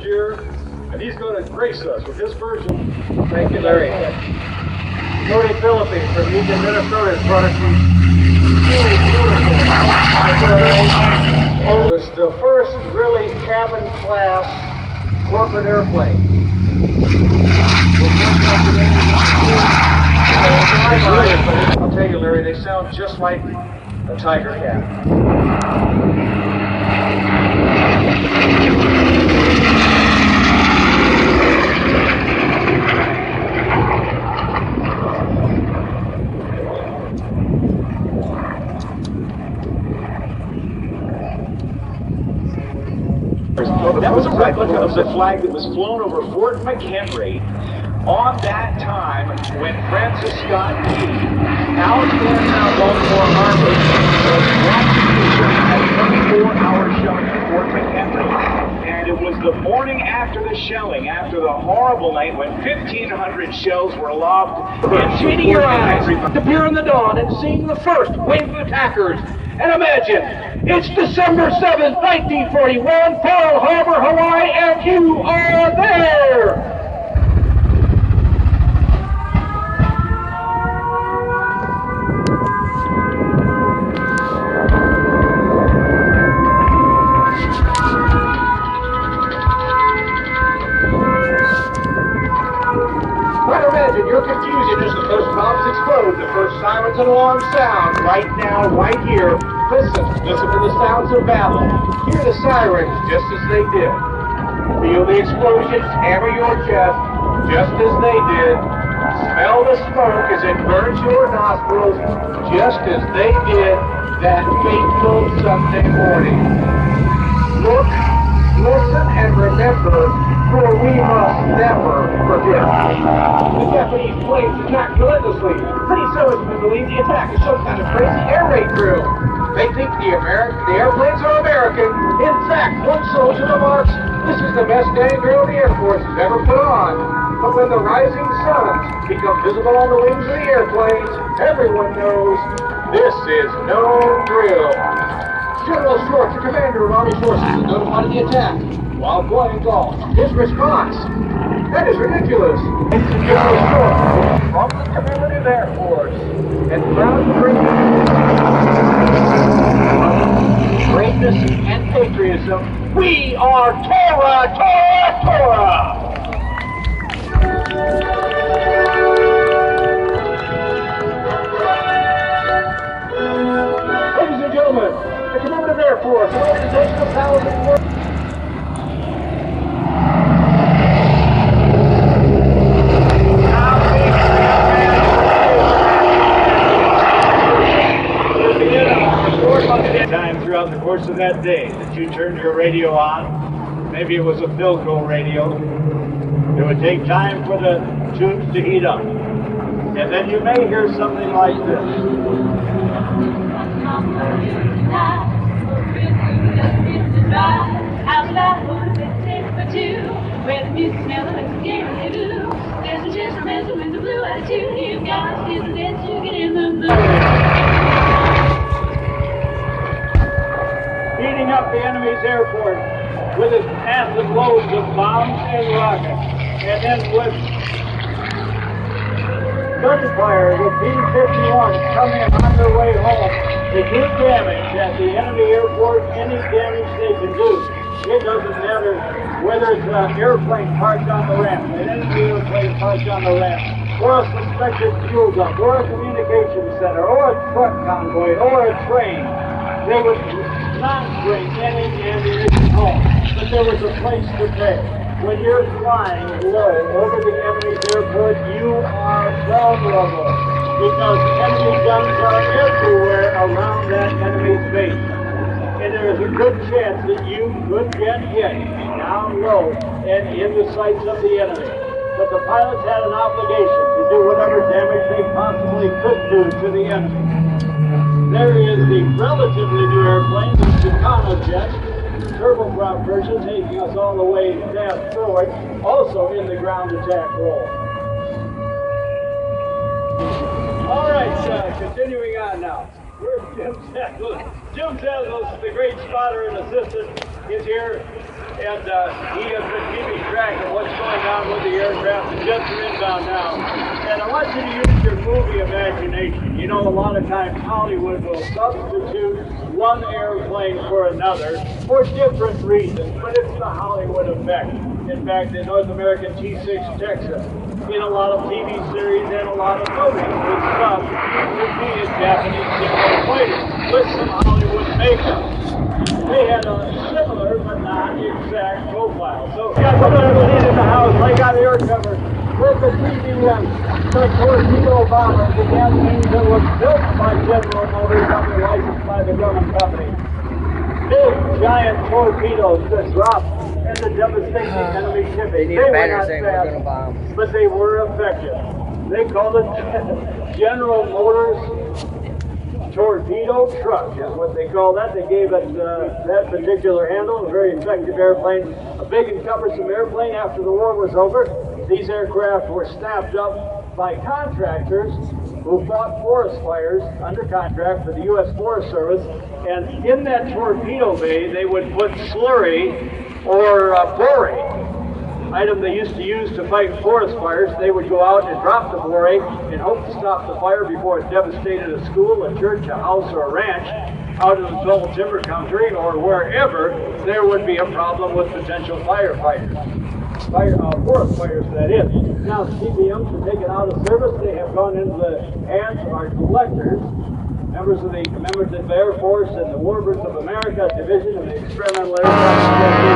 year, and he's going to grace us with his version. Thank you, Larry. Tony Philippe from Eagan, Minnesota has brought us some really beautiful. It's the first really cabin class corporate airplane. I'll tell you, Larry, they sound just like a Tiger Cat. That was a replica of the flag that was flown over Fort McHenry on that time when Francis Scott Key, out in Baltimore Harbor, was launching the ship at 24-hour shelling at Fort McHenry. And it was the morning after the shelling, after the horrible night when 1,500 shells were lobbed into Your Fort eyes McHenry. to peer in the dawn and seeing the first wave of attackers. And imagine, it's December 7th, 1941, Pearl Harbor, Hawaii, and you are there! Your confusion as the first bombs explode, the first sirens and alarms sound, right now, right here. Listen to the sounds of battle. Hear the sirens just as they did. Feel the explosions hammer your chest just as they did. Smell the smoke as it burns your nostrils just as they did that fateful Sunday morning. Look, listen, and remember, for we must never forget. The Japanese planes attacked relentlessly. Pretty soon it's been believed the attack is some kind of crazy air raid drill. They think the airplanes are American. In fact, one soldier remarks, "This is the best day drill the Air Force has ever put on." But when the rising suns become visible on the wings of the airplanes, everyone knows this is no drill. General Short, the commander of Army Forces, is notified of the attack. While playing golf, his response, "That is ridiculous." It's General Short from the Commemorative Air Force and proud to bring greatness and patriotism. We are Torah, Torah, Torah! Ladies and gentlemen, the Commemorative Air Force, an organization of thousands of time throughout the course of that day that you turned your radio on. Maybe it was a Philco radio. It would take time for the tubes to heat up. And then you may hear something like this. Heating up the enemy's airport with its massive loads of bombs and rockets. And then with gunfire with B-51s coming on their way home to do damage at the enemy airport, any damage they can do. It doesn't matter whether it's an airplane parked on the ramp, an enemy airplane parked on the ramp, or a suspected fuel dump, or a communications center, or a truck convoy, or a train. They would not bring any ammunition home, but there was a place to pay. When you're flying low over the enemy's airport, you are vulnerable because enemy guns are everywhere around that enemy's base. And there is a good chance that you could get hit down low and in the sights of the enemy. But the pilots had an obligation to do whatever damage they possibly could do to the enemy. There is the relatively new airplane, the Tucano jet, turboprop version, taking us all the way down forward, also in the ground attack role. All right, continuing on now. Where's Jim Saddles? Jim Saddles, the great spotter and assistant, is here, and he has been keeping track of what's going on with the aircraft. The jets are inbound now. And I want you to use your movie imagination. You know, a lot of times Hollywood will substitute one airplane for another for different reasons, but it's the Hollywood effect. In fact, the North American T-6 Texas, in a lot of TV series and a lot of movies, was subbed to be a Japanese single fighter with some Hollywood makeup. They had a similar but not exact profile. So, yeah, we're going to see in the house, lay out air cover with the TBM, the torpedo bomber, the engine that was built by General Motors under license by the German company. Big, giant torpedoes that dropped and the devastating enemy shipping. They need a banner saying we're going to bomb. But they were effective. They called it General Motors torpedo truck is what they call that. They gave it that particular handle, a very effective airplane, a big and cumbersome airplane. After the war was over, these aircraft were snapped up by contractors who fought forest fires under contract for the U.S. Forest Service, and in that torpedo bay they would put slurry or borate, item they used to use to fight forest fires. They would go out and drop the borate and hope to stop the fire before it devastated a school, a church, a house, or a ranch out in the tall timber country or wherever there would be a problem with potential firefighters. Forest fires, that is. Now, CBMs are taken out of service. They have gone into the hands of our collectors, members of the Commemorative Air Force and the Warbirds of America Division of the Experimental Aircraft